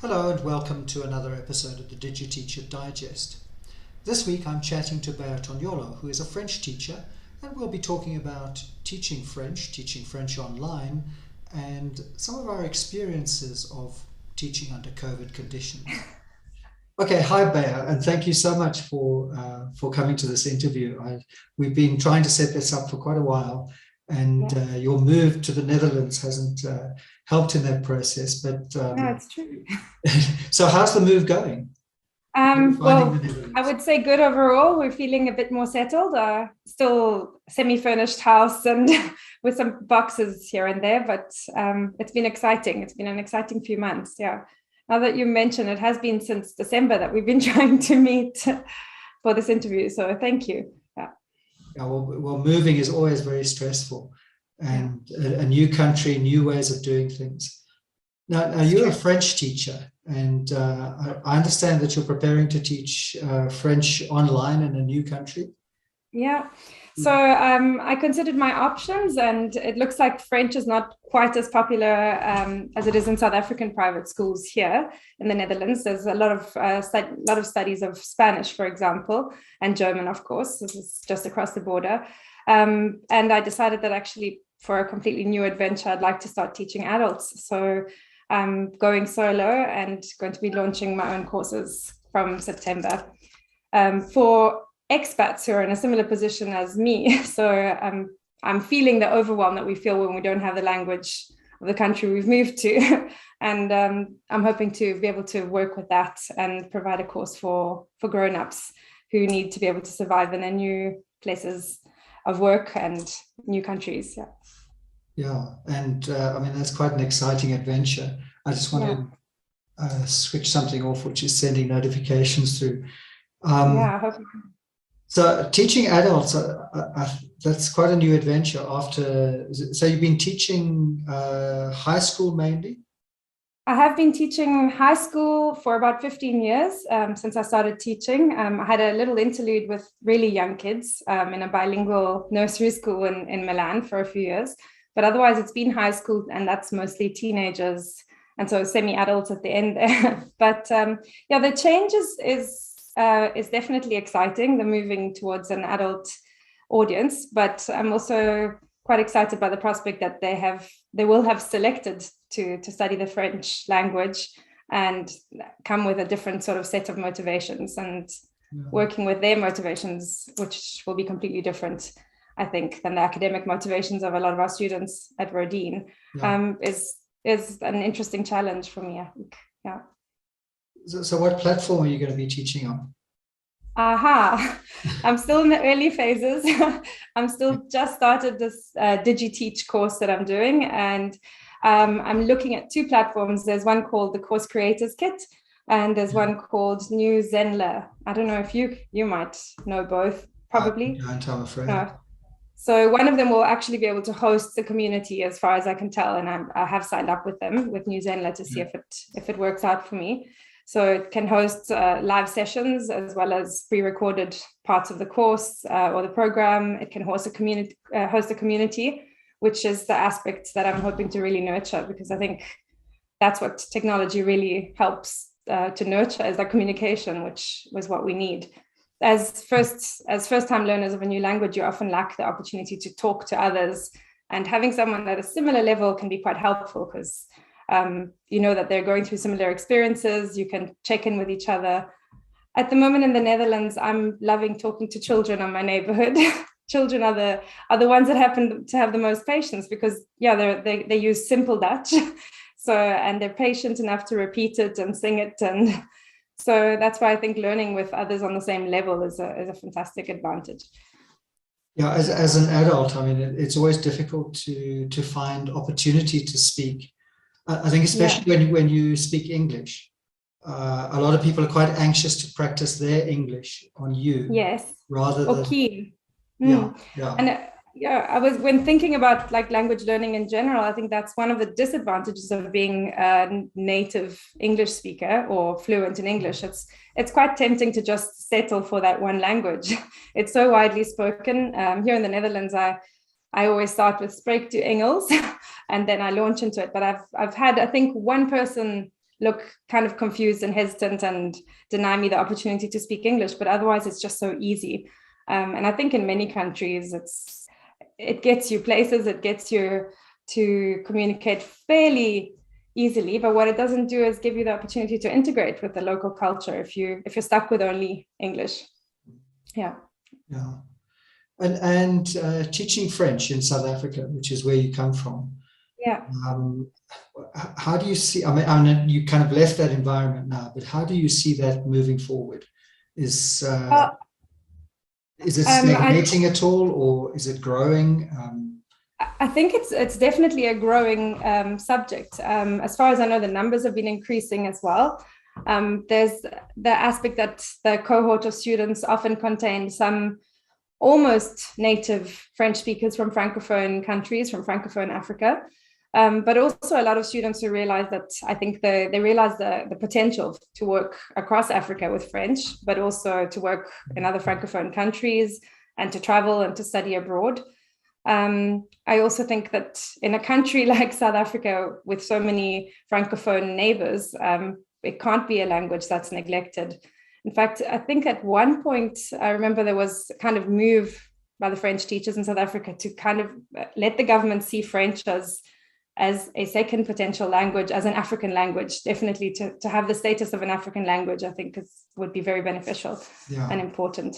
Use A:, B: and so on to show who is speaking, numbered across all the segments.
A: Hello and welcome to another episode of the DigiTeacher Digest. This week I'm chatting to Toniolo, who is a French teacher, and we'll be talking about teaching French online, and some of our experiences of teaching under COVID conditions. Okay, hi Bea, and thank you so much for coming to this interview. We've been trying to set this up for quite a while, and your move to the Netherlands hasn't helped in that process. But
B: no, it's true.
A: So how's the move going?
B: Well, I would say good overall. We're feeling a bit more settled. Still semi-furnished house and with some boxes here and there, but it's been exciting. It's been an exciting few months. Yeah. Now that you mention, it has been since December that we've been trying to meet for this interview. So thank you.
A: Yeah, well, moving is always very stressful, and a new country, new ways of doing things. Now you're a French teacher, and I understand that you're preparing to teach French online in a new country.
B: Yeah. So I considered my options, and it looks like French is not quite as popular as it is in South African private schools here in the Netherlands. There's a lot of studies of Spanish, for example, and German, of course. This is just across the border. And I decided that actually for a completely new adventure, I'd like to start teaching adults. So I'm going solo and going to be launching my own courses from September. For expats who are in a similar position as me. So I'm feeling the overwhelm that we feel when we don't have the language of the country we've moved to. And I'm hoping to be able to work with that and provide a course for grown-ups who need to be able to survive in their new places of work and new countries.
A: Yeah, and I mean, that's quite an exciting adventure. I just want to switch something off, which is sending notifications through.
B: I hope.
A: So teaching adults, that's quite a new adventure so you've been teaching high school mainly?
B: I have been teaching high school for about 15 years since I started teaching. I had a little interlude with really young kids in a bilingual nursery school in Milan for a few years. But otherwise, it's been high school, and that's mostly teenagers and so semi-adults at the end there. But the change is definitely exciting, the moving towards an adult audience, but I'm also quite excited by the prospect that they will have selected to study the French language and come with a different sort of set of motivations, and working with their motivations, which will be completely different, I think, than the academic motivations of a lot of our students at Rodin, is an interesting challenge for me, I think. Yeah.
A: So what platform are you going to be teaching on?
B: I'm still in the early phases. I'm still just started this DigiTeach course that I'm doing, and I'm looking at two platforms. There's one called the Course Creators Kit, and there's one called New Zenler. I don't know if you might know both, probably.
A: I'm afraid.
B: No. So one of them will actually be able to host the community, as far as I can tell, and I have signed up with them, with New Zenler, to see if it works out for me. So it can host live sessions as well as pre-recorded parts of the course or the program. It can host a community, which is the aspect that I'm hoping to really nurture, because I think that's what technology really helps to nurture, is that communication, which was what we need. As first-time learners of a new language, you often lack the opportunity to talk to others, and having someone at a similar level can be quite helpful, because you know that they're going through similar experiences. You can check in with each other. At the moment in the Netherlands, I'm loving talking to children on my neighborhood. Children are the ones that happen to have the most patience, because they use simple Dutch, and they're patient enough to repeat it and sing it, and so that's why I think learning with others on the same level is a fantastic advantage.
A: Yeah, as an adult, I mean, it's always difficult to find opportunity to speak. I think especially when you speak English, a lot of people are quite anxious to practice their English on you.
B: Yes.
A: Rather than
B: key.
A: Yeah.
B: And I was, when thinking about like language learning in general, I think that's one of the disadvantages of being a native English speaker or fluent in English. It's quite tempting to just settle for that one language. It's so widely spoken. Here in the Netherlands, I always start with spreek to Engels and then I launch into it. But I've had, I think, one person look kind of confused and hesitant and deny me the opportunity to speak English, but otherwise it's just so easy. And I think in many countries, it gets you places, it gets you to communicate fairly easily, but what it doesn't do is give you the opportunity to integrate with the local culture if you're stuck with only English. Yeah.
A: And teaching French in South Africa, which is where you come from.
B: Yeah.
A: How do you see, I mean, you kind of left that environment now, but how do you see that moving forward? Is it stagnating at all, or is it growing?
B: I think it's definitely a growing subject. As far as I know, the numbers have been increasing as well. There's the aspect that the cohort of students often contain some almost native French speakers from Francophone countries, from Francophone Africa, but also a lot of students who realize that, I think they realize the potential to work across Africa with French, but also to work in other Francophone countries and to travel and to study abroad. I also think that in a country like South Africa with so many Francophone neighbors, it can't be a language that's neglected. In fact, I think at one point, I remember there was a kind of move by the French teachers in South Africa to kind of let the government see French as a second potential language, as an African language. Definitely to have the status of an African language, I think would be very beneficial and important.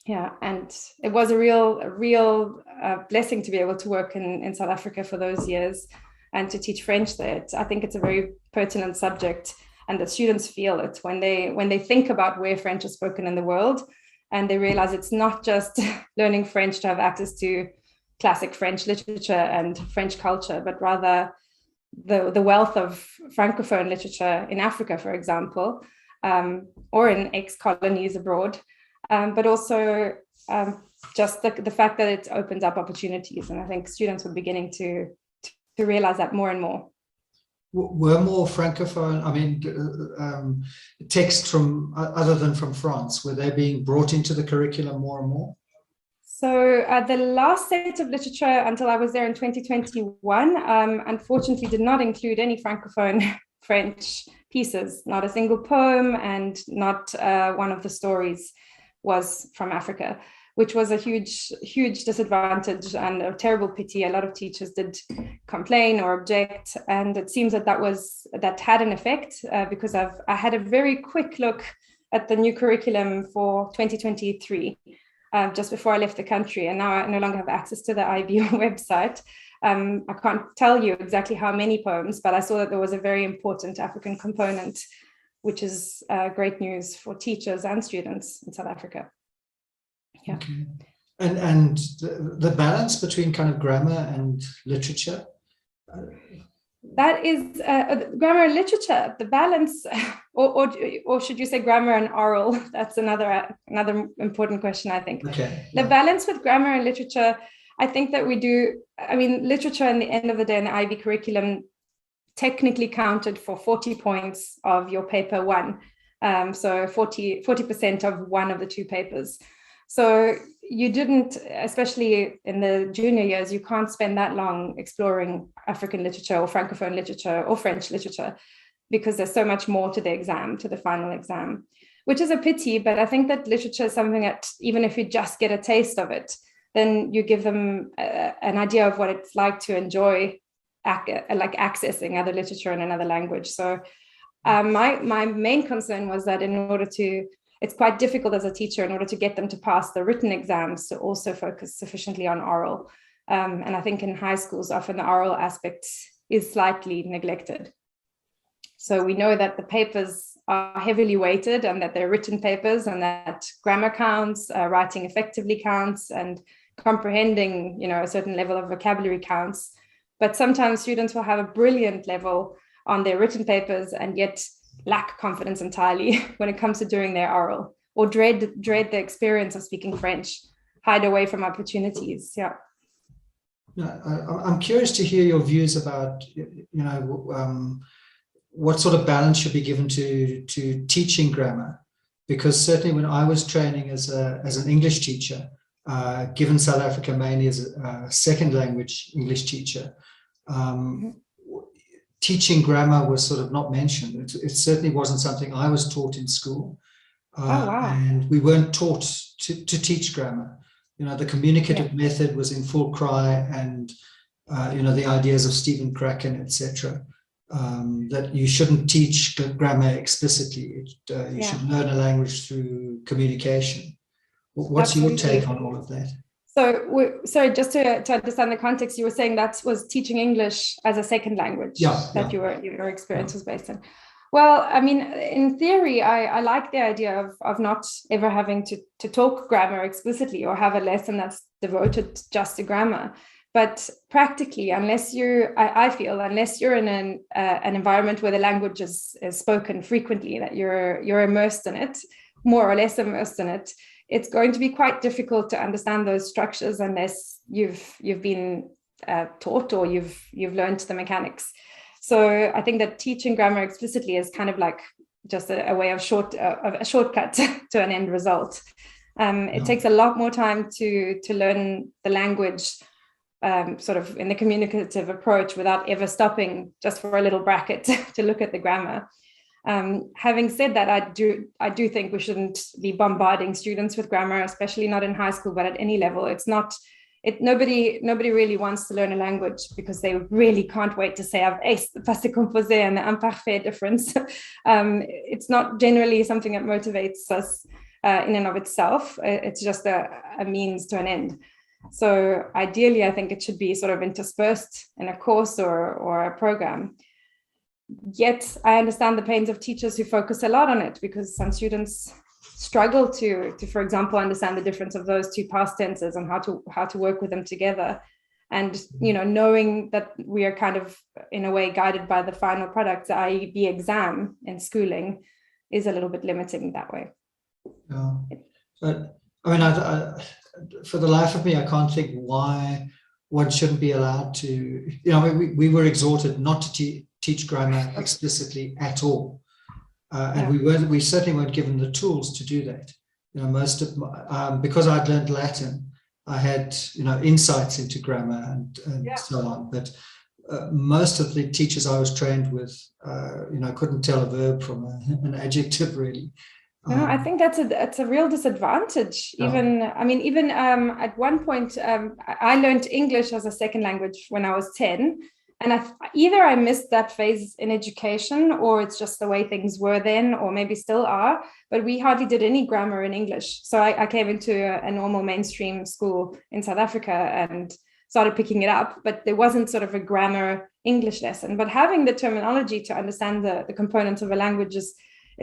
B: Yeah, and it was a real blessing to be able to work in South Africa for those years and to teach French there. I think it's a very pertinent subject, and the students feel it when they think about where French is spoken in the world, and they realize it's not just learning French to have access to classic French literature and French culture, but rather the wealth of Francophone literature in Africa, for example, or in ex-colonies abroad. But also just the fact that it opens up opportunities. And I think students were beginning to realize that more and more.
A: Were more Francophone, I mean, texts from other than from France, were they being brought into the curriculum more and more?
B: So the last set of literature until I was there in 2021, unfortunately did not include any Francophone French pieces, not a single poem, and not one of the stories was from Africa, which was a huge disadvantage and a terrible pity. A lot of teachers did complain or object, and it seems that had an effect because I had a very quick look at the new curriculum for 2023 just before I left the country, and now I no longer have access to the IB website. I can't tell you exactly how many poems, but I saw that there was a very important African component, which is great news for teachers and students in South Africa. Yeah.
A: Okay. And the balance between kind of grammar and literature?
B: That is grammar and literature. The balance, or should you say grammar and oral? That's another important question, I think.
A: Okay.
B: The balance with grammar and literature, I think that we do. I mean, literature, in the end of the day, in the IB curriculum, technically counted for 40 points of your paper one. So 40% of one of the two papers. So you didn't, especially in the junior years, you can't spend that long exploring African literature or Francophone literature or French literature because there's so much more to the exam, to the final exam, which is a pity. But I think that literature is something that even if you just get a taste of it, then you give them an idea of what it's like to enjoy like accessing other literature in another language. So my main concern was that it's quite difficult as a teacher in order to get them to pass the written exams to also focus sufficiently on oral. And I think in high schools, often the oral aspect is slightly neglected. So we know that the papers are heavily weighted and that they're written papers and that grammar counts, writing effectively counts, and comprehending, a certain level of vocabulary counts. But sometimes students will have a brilliant level on their written papers and yet lack confidence entirely when it comes to doing their oral, or dread the experience of speaking French, hide away from opportunities. Yeah.
A: I'm curious to hear your views about, what sort of balance should be given to teaching grammar, because certainly when I was training as an English teacher, given South Africa mainly as a second language English teacher, teaching grammar was sort of not mentioned. It certainly wasn't something I was taught in school.
B: Oh, wow.
A: And we weren't taught to teach grammar. The communicative method was in full cry, and the ideas of Stephen Kraken, etc. That you shouldn't teach grammar explicitly. You should learn a language through communication. What's your take on all of that?
B: So, sorry, just to understand the context, you were saying that was teaching English as a second language your experience was based on. Well, I mean, in theory, I like the idea of not ever having to talk grammar explicitly or have a lesson that's devoted just to grammar. But practically, I feel unless you're in an environment where the language is spoken frequently, that you're immersed in it, more or less immersed in it, it's going to be quite difficult to understand those structures unless you've been taught or you've learned the mechanics. So I think that teaching grammar explicitly is kind of like just a way of a shortcut to an end result. It takes a lot more time to learn the language sort of in the communicative approach without ever stopping just for a little bracket to look at the grammar. Having said that, I do think we shouldn't be bombarding students with grammar, especially not in high school, but at any level. Nobody really wants to learn a language because they really can't wait to say I've aced the passé composé and the imparfait difference. It's not generally something that motivates us in and of itself. It's just a means to an end. So ideally, I think it should be sort of interspersed in a course or a program. Yet I understand the pains of teachers who focus a lot on it, because some students struggle to, for example, understand the difference of those two past tenses and how to work with them together. And, knowing that we are kind of, in a way, guided by the final product, i.e. the exam in schooling, is a little bit limiting that way.
A: Yeah. But I mean, I for the life of me, I can't think why one shouldn't be allowed to, we were exhorted not to teach grammar explicitly at all. And we certainly weren't given the tools to do that. Most of because I'd learned Latin, I had insights into grammar and so on. But most of the teachers I was trained with, couldn't tell a verb from an adjective really.
B: No, I think that's a real disadvantage. Even at one point, I learned English as a second language when I was 10. And either I missed that phase in education, or it's just the way things were then, or maybe still are, but we hardly did any grammar in English. So I came into a normal mainstream school in South Africa and started picking it up, but there wasn't sort of a grammar English lesson. But having the terminology to understand the components of a language is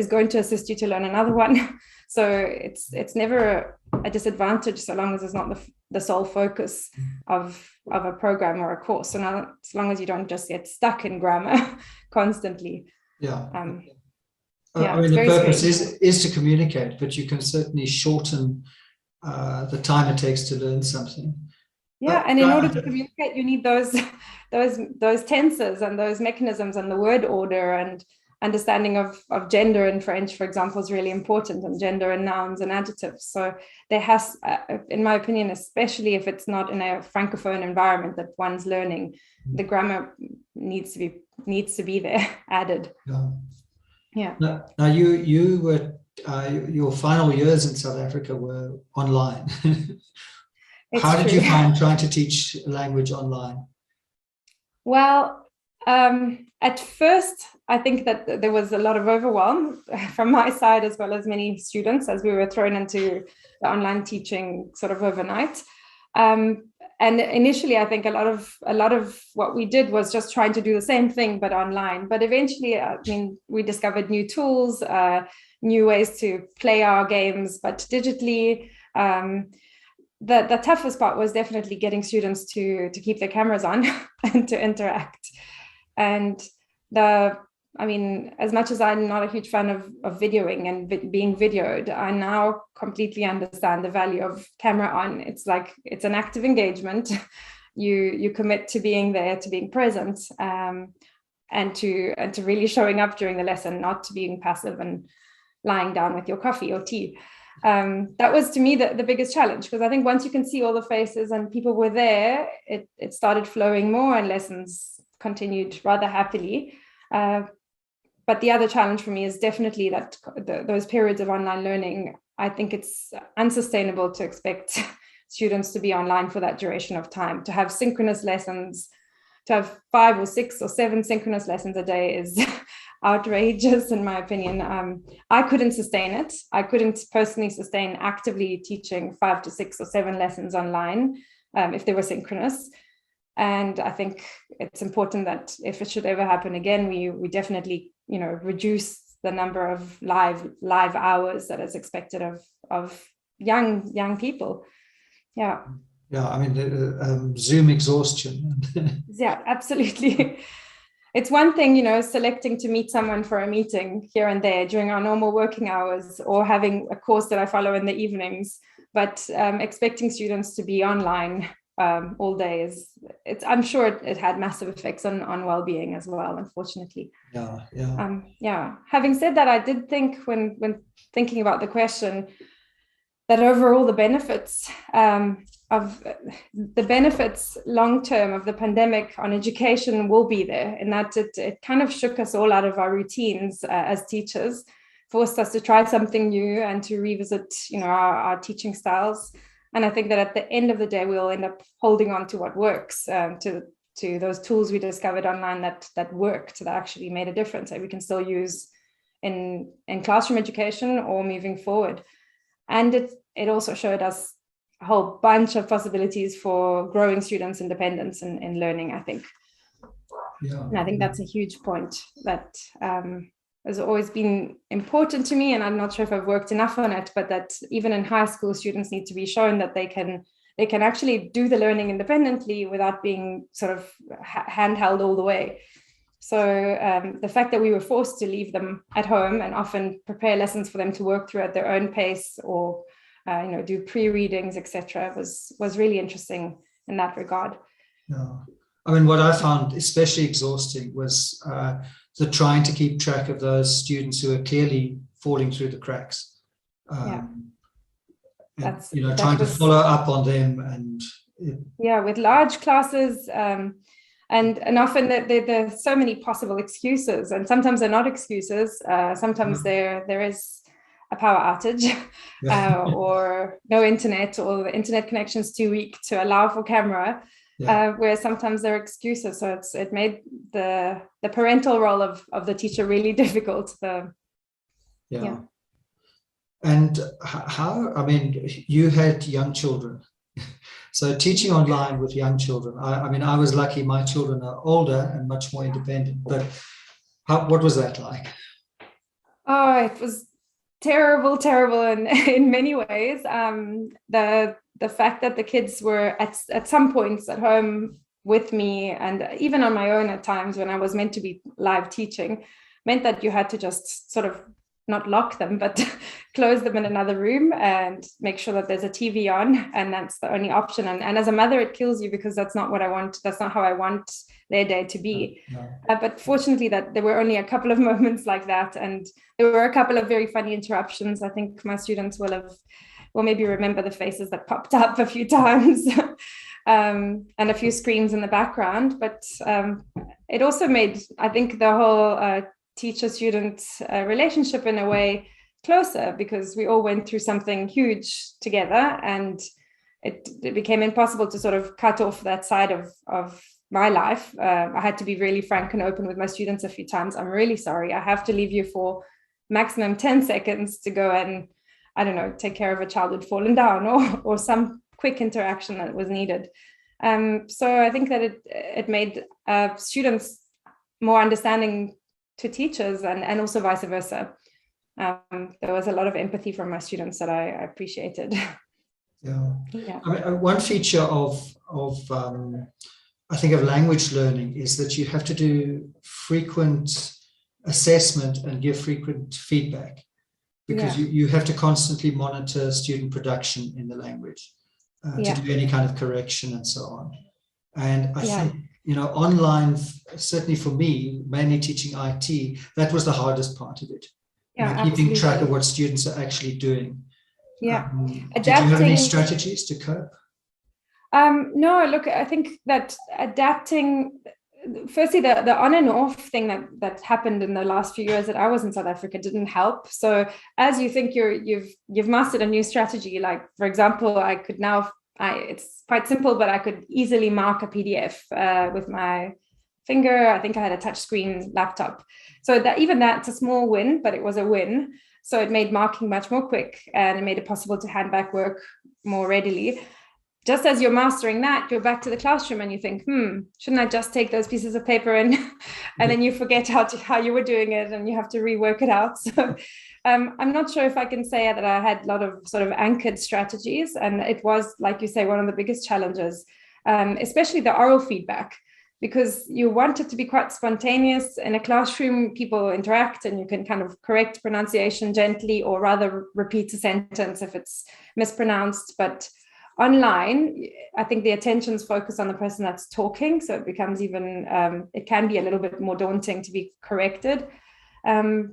B: going to assist you to learn another one. So it's never a disadvantage so long as it's not the sole focus of a program or a course. So now, as long as you don't just get stuck in grammar constantly.
A: Yeah.
B: I
A: mean, the purpose is to communicate, but you can certainly shorten the time it takes to learn something.
B: Yeah, and in order to communicate, you need those tenses and those mechanisms and the word order, and understanding of gender in French, for example, is really important, and gender and nouns and adjectives. So there has, in my opinion, especially if it's not in a francophone environment that one's learning, the grammar needs to be there added. Yeah.
A: Now you were your final years in South Africa were online. How did you find trying to teach language online?
B: Well, at first, I think that there was a lot of overwhelm from my side, as well as many students, as we were thrown into the online teaching sort of overnight. And initially, I think a lot of what we did was just trying to do the same thing, but online. But eventually, we discovered new tools, new ways to play our games, but digitally. The toughest part was definitely getting students to keep their cameras on and to interact. And as much as I'm not a huge fan of videoing and being videoed, I now completely understand the value of camera on. It's like, it's an active engagement. You commit to being there, to being present, and to really showing up during the lesson, not to being passive and lying down with your coffee or tea. That was, to me, the biggest challenge, because I think once you can see all the faces and people were there, it started flowing more, and lessons continued rather happily. But the other challenge for me is definitely that those periods of online learning, I think it's unsustainable to expect students to be online for that duration of time. To have synchronous lessons, to have 5 or 6 or 7 synchronous lessons a day is outrageous, in my opinion. I couldn't sustain it. I couldn't personally sustain actively teaching 5 to 6 or 7 lessons online if they were synchronous. And I think it's important that if it should ever happen again, we definitely, reduce the number of live hours that is expected of young people. Yeah.
A: Yeah, I mean, Zoom exhaustion.
B: Yeah, absolutely. It's one thing, selecting to meet someone for a meeting here and there during our normal working hours, or having a course that I follow in the evenings, but expecting students to be online all day I'm sure it had massive effects on well-being as well, unfortunately.
A: Yeah.
B: Having said that, I did think when thinking about the question that overall the benefits long term of the pandemic on education will be there, in that it kind of shook us all out of our routines as teachers, forced us to try something new and to revisit our teaching styles. And I think that at the end of the day, we'll end up holding on to what works, to those tools we discovered online that worked, that actually made a difference, that we can still use in classroom education or moving forward. And it also showed us a whole bunch of possibilities for growing students' independence in learning, I think.
A: Yeah.
B: And I think that's a huge point that has always been important to me, and I'm not sure if I've worked enough on it, but that even in high school, students need to be shown that they can actually do the learning independently without being sort of handheld all the way. So the fact that we were forced to leave them at home and often prepare lessons for them to work through at their own pace, or do pre-readings, etc., was really interesting in that regard.
A: Yeah. I mean, what I found especially exhausting was the trying to keep track of those students who are clearly falling through the cracks. Trying to follow up on them and
B: with large classes, and often there's so many possible excuses, and sometimes they're not excuses. Sometimes there is a power outage, or no internet, or the internet connection is too weak to allow for camera. Where sometimes there are excuses. So it made the parental role of the teacher really difficult.
A: And how, I mean, you had young children. So teaching online with young children, I was lucky, my children are older and much more independent, but what was that like?
B: Oh, it was terrible in many ways. The fact that the kids were at some points at home with me, and even on my own at times when I was meant to be live teaching, meant that you had to just sort of not lock them, but close them in another room and make sure that there's a TV on, and that's the only option. And as a mother, it kills you, because that's not what I want. That's not how I want their day to be. But fortunately, that there were only a couple of moments like that, and there were a couple of very funny interruptions. I think my students will maybe remember the faces that popped up a few times, and a few screams in the background. But it also made, I think, the whole teacher-student relationship in a way closer, because we all went through something huge together, and it became impossible to sort of cut off that side of my life. I had to be really frank and open with my students a few times. I'm really sorry, I have to leave you for maximum 10 seconds to go and, I don't know, take care of a child who'd fallen down, or some quick interaction that was needed. So I think that it made students more understanding to teachers, and also vice versa. There was a lot of empathy from my students that I appreciated.
A: Yeah. I mean, one feature of I think of language learning is that you have to do frequent assessment and give frequent feedback, because you have to constantly monitor student production in the language to do any kind of correction and so on. And I think, online, certainly for me, mainly teaching IT, that was the hardest part of it. Keeping track of what students are actually doing. Did you have any strategies to cope?
B: No, look, I think that adapting, firstly, the on and off thing that happened in the last few years that I was in South Africa didn't help. So as you think you've mastered a new strategy, like for example, I could now, it's quite simple, but I could easily mark a PDF with my finger. I think I had a touchscreen laptop. So that's a small win, but it was a win. So it made marking much more quick, and it made it possible to hand back work more readily. Just as you're mastering that, you're back to the classroom and you think, shouldn't I just take those pieces of paper and then you forget how you were doing it and you have to rework it out. So I'm not sure if I can say that I had a lot of sort of anchored strategies, and it was, like you say, one of the biggest challenges, especially the oral feedback, because you want it to be quite spontaneous. In a classroom, people interact and you can kind of correct pronunciation gently, or rather repeat a sentence if it's mispronounced. But online, I think the attention's focused on the person that's talking, so it becomes even, it can be a little bit more daunting to be corrected.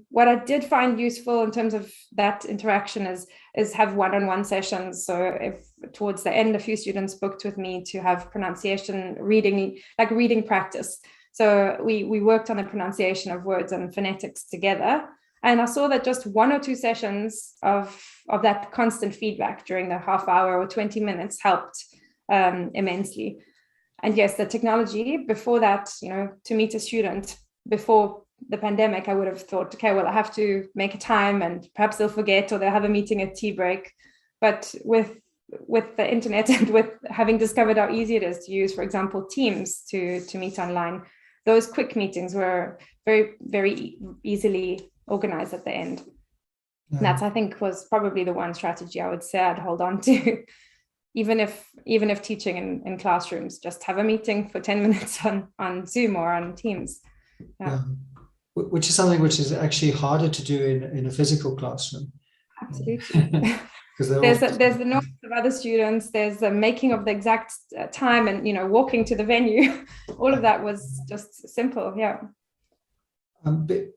B: What I did find useful in terms of that interaction is have one-on-one sessions. So if towards the end, a few students booked with me to have pronunciation reading practice. So we worked on the pronunciation of words and phonetics together. And I saw that just 1 or 2 sessions of that constant feedback during the half hour or 20 minutes helped immensely. And yes, the technology before that, to meet a student before the pandemic, I would have thought, okay, well, I have to make a time and perhaps they'll forget, or they'll have a meeting at tea break. But with the internet and with having discovered how easy it is to use, for example, Teams to meet online, those quick meetings were very, very easily organized at the end. Yeah. And that, I think, was probably the one strategy I would say I'd hold on to, even if teaching in classrooms, just have a meeting for 10 minutes on Zoom or on Teams. Yeah.
A: Which is something which is actually harder to do in a physical classroom.
B: Absolutely. There's the noise of other students, there's the making of the exact time, and walking to the venue. All of that was just simple. Yeah.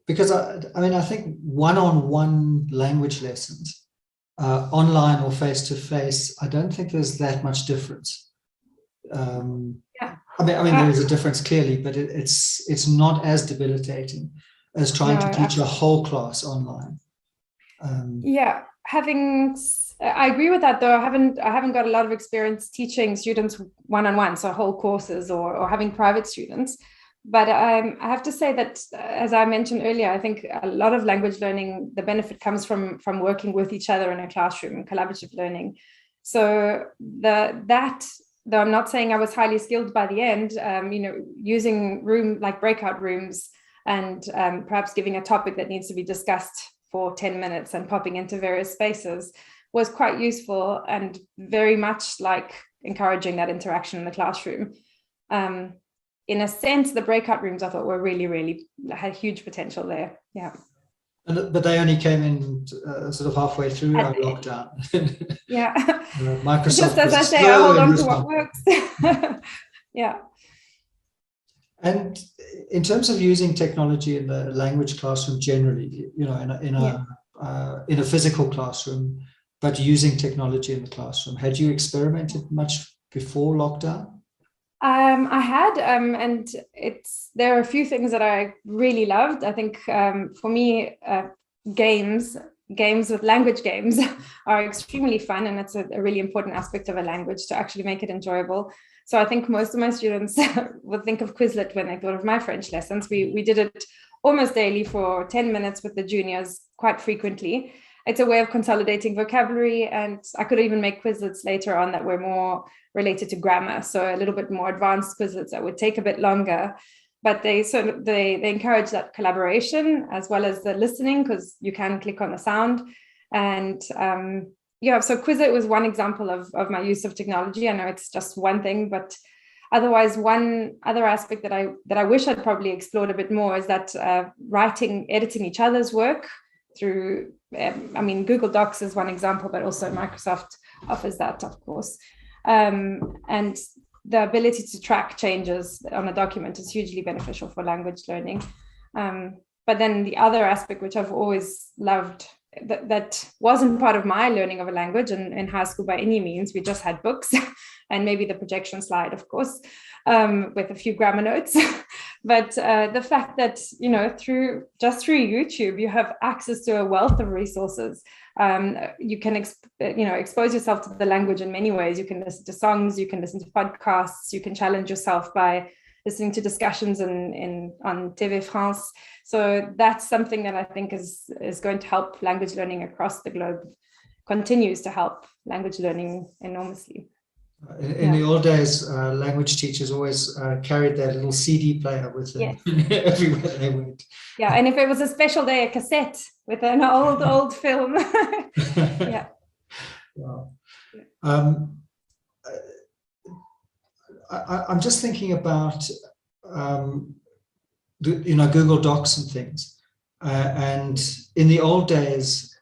A: Because I think one-on-one language lessons, online or face-to-face, I don't think there's that much difference.
B: Yeah.
A: There is a difference clearly, but it's not as debilitating as trying to teach a whole class online.
B: I agree with that, though. I haven't got a lot of experience teaching students one-on-one, so whole courses or having private students. But I have to say that, as I mentioned earlier, I think a lot of language learning, the benefit comes from working with each other in a classroom, collaborative learning. So though I'm not saying I was highly skilled by the end, using breakout rooms and perhaps giving a topic that needs to be discussed for 10 minutes and popping into various spaces was quite useful, and very much like encouraging that interaction in the classroom. In a sense, the breakout rooms I thought were really, really had huge potential there. Yeah.
A: But they only came in sort of halfway through our lockdown.
B: Yeah.
A: Microsoft.
B: Just as I say, I hold on to what works. Yeah.
A: And in terms of using technology in the language classroom generally, in a physical classroom, but using technology in the classroom, had you experimented much before lockdown?
B: I had, and there are a few things that I really loved. I think for me, games with language games are extremely fun, and it's a really important aspect of a language to actually make it enjoyable. So I think most of my students would think of Quizlet when they thought of my French lessons. We did it almost daily for 10 minutes with the juniors quite frequently. It's a way of consolidating vocabulary, and I could even make Quizlets later on that were more related to grammar, so a little bit more advanced Quizlets that would take a bit longer. But they encourage that collaboration as well as the listening, because you can click on the sound. And so Quizlet was one example of my use of technology. I know it's just one thing, but otherwise, one other aspect that I wish I'd probably explored a bit more is that editing each other's work through, Google Docs is one example, but also Microsoft offers that, of course. And the ability to track changes on a document is hugely beneficial for language learning. But then the other aspect, which I've always loved, that wasn't part of my learning of a language in high school by any means. We just had books and maybe the projection slide, of course, with a few grammar notes. But the fact that, through YouTube, you have access to a wealth of resources. You can expose yourself to the language in many ways. You can listen to songs, you can listen to podcasts, you can challenge yourself by listening to discussions on TV France. So that's something that I think is going to help language learning across the globe, continues to help language learning enormously.
A: In the old days, language teachers always carried their little CD player with them everywhere they went.
B: Yeah, and if it was a special day, a cassette with an old film. Yeah.
A: Wow. I'm just thinking about Google Docs and things, and in the old days,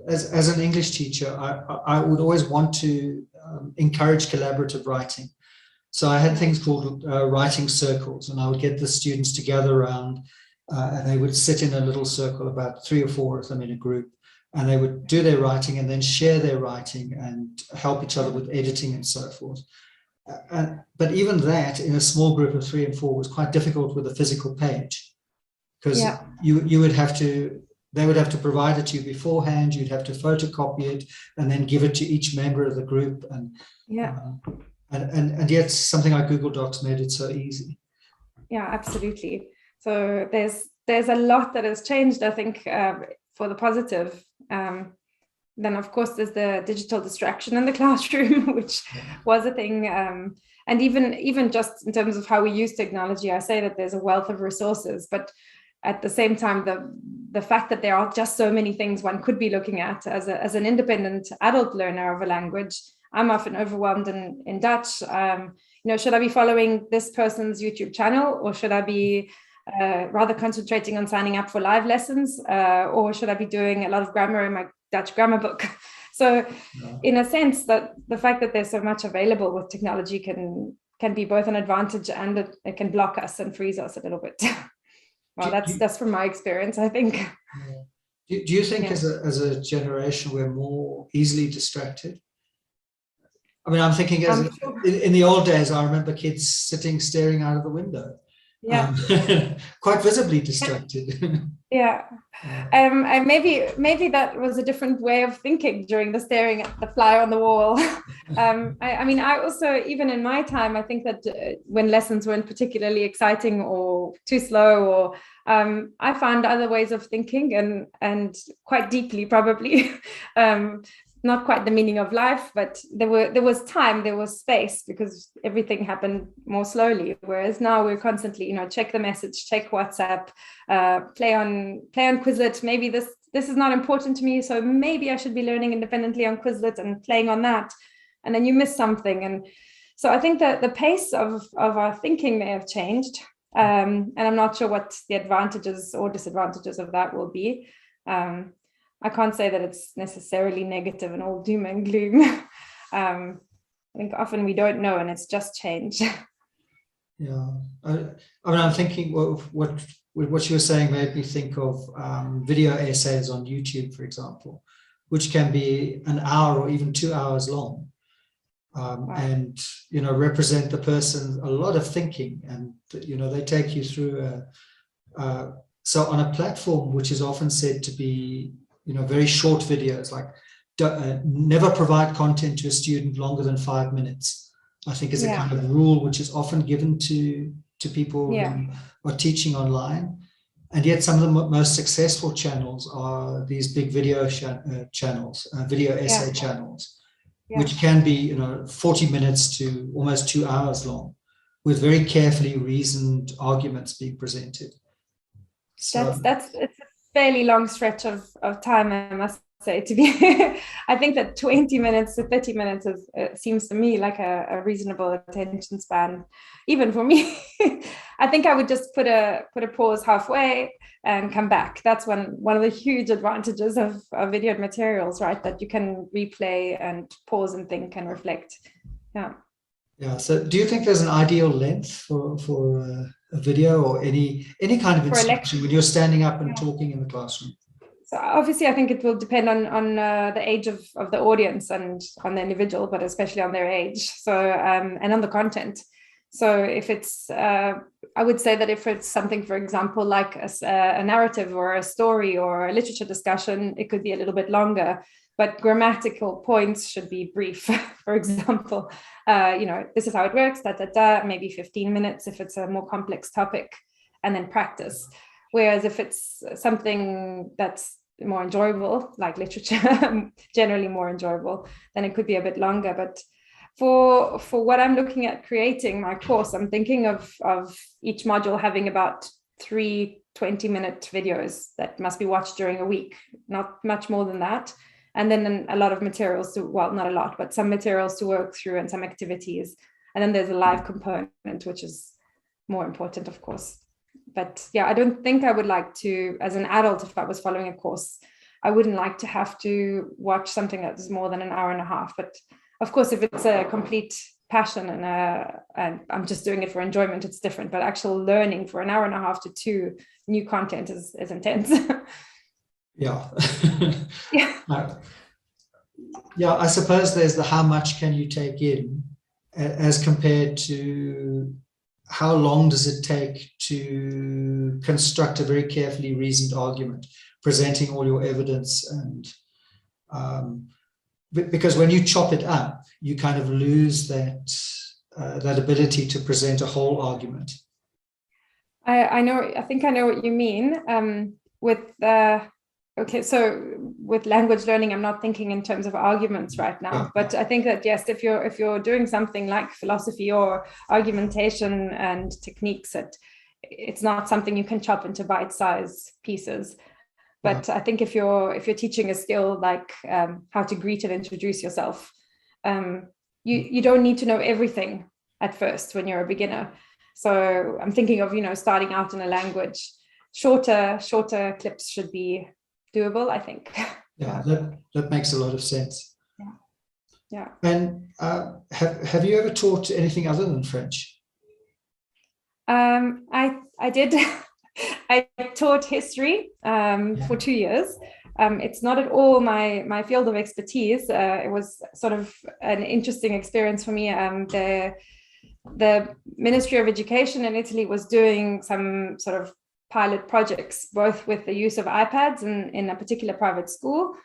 A: as an English teacher, I would always want to encourage collaborative writing. So I had things called writing circles, and I would get the students together around, and they would sit in a little circle, about 3 or 4 of them in a group, and they would do their writing and then share their writing and help each other with editing and so forth. But even that, in a small group of 3 and 4, was quite difficult with a physical page, because you would have to, they would have to provide it to you beforehand, you'd have to photocopy it and then give it to each member of the group. And yet something like Google Docs made it so easy. Yeah,
B: absolutely. So there's a lot that has changed, I think, for the positive. Then, of course, there's the digital distraction in the classroom, which was a thing. And even just in terms of how we use technology, I say that there's a wealth of resources, but at the same time, the fact that there are just so many things one could be looking at as an independent adult learner of a language. I'm often overwhelmed in Dutch. Should I be following this person's YouTube channel, or should I be rather concentrating on signing up for live lessons, or should I be doing a lot of grammar in my Dutch grammar book? So in a sense, that the fact that there's so much available with technology can be both an advantage, and it can block us and freeze us a little bit. Well, that's from my experience, I think.
A: Do you think as a generation we're more easily distracted? I mean, I'm thinking in the old days, I remember kids staring out of the window. Yeah. Quite visibly distracted.
B: Yeah. And maybe that was a different way of thinking during the staring at the fly on the wall. I mean, I also, even in my time, I think that when lessons weren't particularly exciting or too slow, or I found other ways of thinking and quite deeply, probably. Not quite the meaning of life, but there was time, there was space, because everything happened more slowly. Whereas now we're constantly, check the message, check WhatsApp, play on Quizlet. Maybe this is not important to me, so maybe I should be learning independently on Quizlet and playing on that. And then you miss something. And so I think that the pace of our thinking may have changed. And I'm not sure what the advantages or disadvantages of that will be. I can't say that it's necessarily negative and all doom and gloom. I think often we don't know, and it's just change.
A: Yeah, I mean, I'm thinking what you were saying made me think of video essays on YouTube, for example, which can be an hour or even 2 hours long, and represent the person a lot of thinking, and they take you through so on a platform which is often said to be very short videos, like never provide content to a student longer than 5 minutes, I think is a kind of rule which is often given to people who are teaching online. And yet some of the most successful channels are these big video channels, video essay channels, which can be 40 minutes to almost 2 hours long, with very carefully reasoned arguments being presented. So
B: it's a fairly long stretch of time, I must say, to be. I think that 20 minutes to 30 minutes seems to me like a reasonable attention span, even for me. I think I would just put a pause halfway and come back. That's one of the huge advantages of video materials, right? That you can replay and pause and think and reflect.
A: Yeah. So do you think there's an ideal length for a video or any kind of instruction when you're standing up and talking in the classroom?
B: So obviously, I think it will depend on the age of the audience and on the individual, but especially on their age. So and on the content. So if it's, I would say that if it's something, for example, like a narrative or a story or a literature discussion, it could be a little bit longer, but grammatical points should be brief. For example, this is how it works, maybe 15 minutes if it's a more complex topic, and then practice. Whereas if it's something that's more enjoyable, like literature, generally more enjoyable, then it could be a bit longer. But for what I'm looking at creating my course, I'm thinking of each module having about 3 20-minute videos that must be watched during a week, not much more than that. And then a lot of materials not a lot, but some materials to work through and some activities. And then there's a live component, which is more important, of course. But yeah, I don't think I would like to, as an adult, if I was following a course, I wouldn't like to have to watch something that's more than an hour and a half. But of course, if it's a complete passion and I'm just doing it for enjoyment, it's different. But actual learning for an hour and a half to 2 new content is intense.
A: Yeah.
B: Yeah.
A: Yeah, I suppose there's the how much can you take in as compared to how long does it take to construct a very carefully reasoned argument, presenting all your evidence. And because when you chop it up, you kind of lose that ability to present a whole argument.
B: I think I know what you mean. Okay, so with language learning, I'm not thinking in terms of arguments right now, but I think that yes, if you're doing something like philosophy or argumentation and techniques, it's not something you can chop into bite-sized pieces. But I think if you're teaching a skill like how to greet and introduce yourself, you don't need to know everything at first when you're a beginner. So I'm thinking of starting out in a language, shorter clips should be doable, I think.
A: Yeah, that makes a lot of sense.
B: Yeah.
A: And have you ever taught anything other than French?
B: I did. I taught history for 2 years. It's not at all my field of expertise. It was sort of an interesting experience for me. The Ministry of Education in Italy was doing some sort of pilot projects, both with the use of iPads in a particular private school.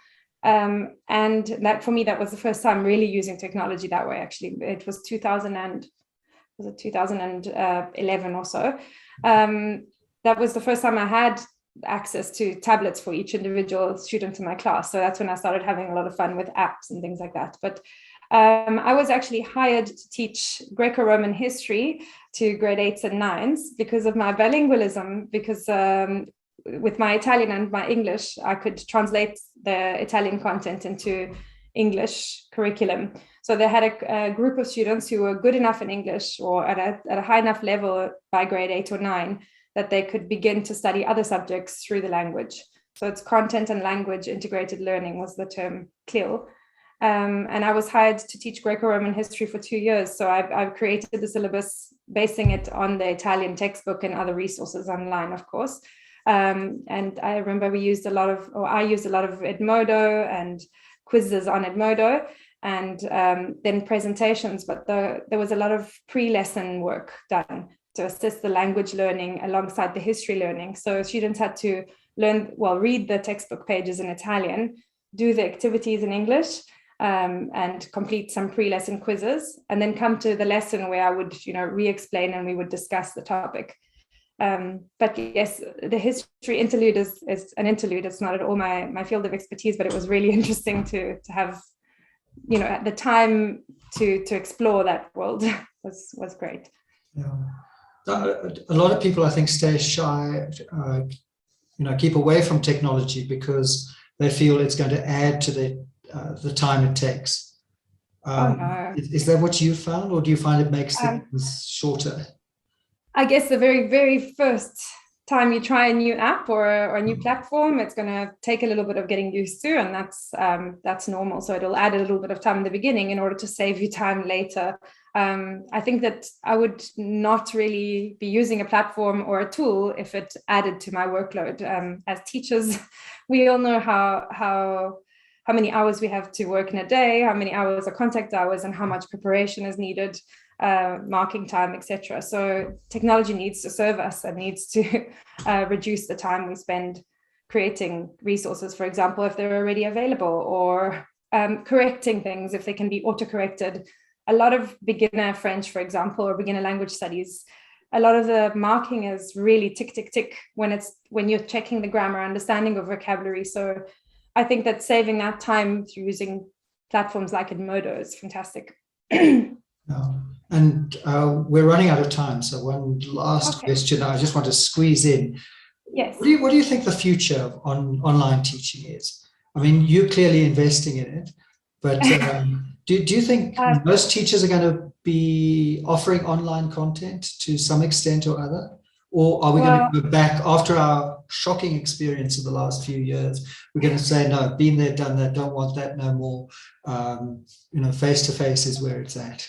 B: And that, for me, that was the first time really using technology that way, actually. It was 2011 or so. That was the first time I had access to tablets for each individual student in my class. So that's when I started having a lot of fun with apps and things like that. But I was actually hired to teach Greco-Roman history to grade 8s and 9s because of my bilingualism, because with my Italian and my English, I could translate the Italian content into English curriculum. So they had a group of students who were good enough in English or at a high enough level by grade 8 or 9 that they could begin to study other subjects through the language. So it's content and language integrated learning was the term CLIL. And I was hired to teach Greco-Roman history for 2 years. So I've created the syllabus basing it on the Italian textbook and other resources online, of course. And I remember I used a lot of Edmodo and quizzes on Edmodo, and then presentations, but there was a lot of pre-lesson work done to assist the language learning alongside the history learning. So students had to read the textbook pages in Italian, do the activities in English, and complete some pre-lesson quizzes, and then come to the lesson where I would, re-explain and we would discuss the topic. But yes, the history interlude is an interlude. It's not at all my field of expertise, but it was really interesting to have, the time to explore that world was great.
A: Yeah. A lot of people, I think, stay shy, keep away from technology because they feel it's going to add to the time it takes.
B: No.
A: Is that what you found, or do you find it makes things shorter?
B: I guess the very, very first time you try a new app or a new platform, it's going to take a little bit of getting used to, and that's normal. So it'll add a little bit of time in the beginning in order to save you time later. I think that I would not really be using a platform or a tool if it added to my workload. As teachers, we all know how many hours we have to work in a day, how many hours are contact hours, and how much preparation is needed. marking time, etc. So technology needs to serve us and needs to reduce the time we spend creating resources, for example, if they're already available, or correcting things if they can be auto-corrected. A lot of beginner French, for example, or beginner language studies, a lot of the marking is really tick, tick, tick when you're checking the grammar, understanding of vocabulary. So I think that saving that time through using platforms like Edmodo is fantastic.
A: And we're running out of time. So one last question I just want to squeeze in.
B: Yes.
A: What do you think the future of online teaching is? I mean, you're clearly investing in it, but do you think most teachers are going to be offering online content to some extent or other? Or are we going to go back after our shocking experience of the last few years? We're going to say, no, been there, done that, don't want that no more. Face-to-face is where it's at.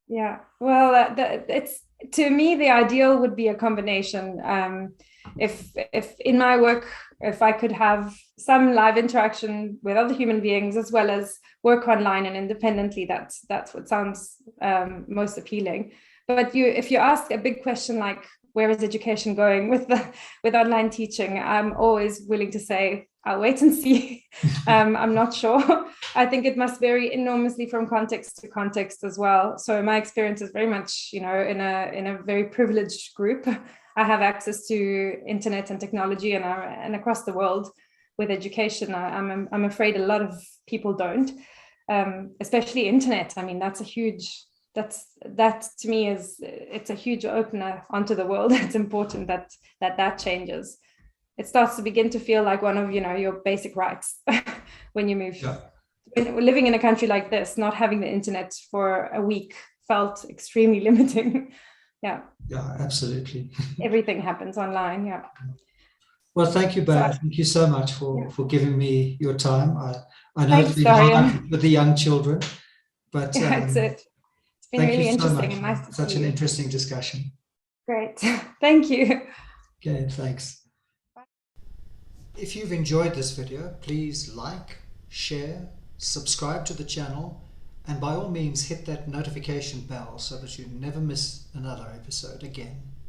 B: Yeah, well, it's, to me, the ideal would be a combination. If in my work, if I could have some live interaction with other human beings as well as work online and independently, that's what sounds most appealing. But if you ask a big question like, where is education going with online teaching, I'm always willing to say, I'll wait and see. I'm not sure. I think it must vary enormously from context to context as well. So my experience is very much, in a very privileged group. I have access to internet and technology and across the world with education. I'm afraid a lot of people don't, especially internet. I mean, that to me it's a huge opener onto the world. It's important that changes. It starts to begin to feel like one of your basic rights when you move.
A: Yeah.
B: Living in a country like this, not having the internet for a week felt extremely limiting. Yeah, absolutely. Everything happens online. Yeah.
A: Well, thank you, Bea. Thank you so much for giving me your time. I know it's been hard with the young children, but
B: it's been really interesting and nice to
A: such an interesting discussion.
B: Great. Thank you.
A: Okay, thanks. If you've enjoyed this video, please like, share, subscribe to the channel, and by all means hit that notification bell so that you never miss another episode again.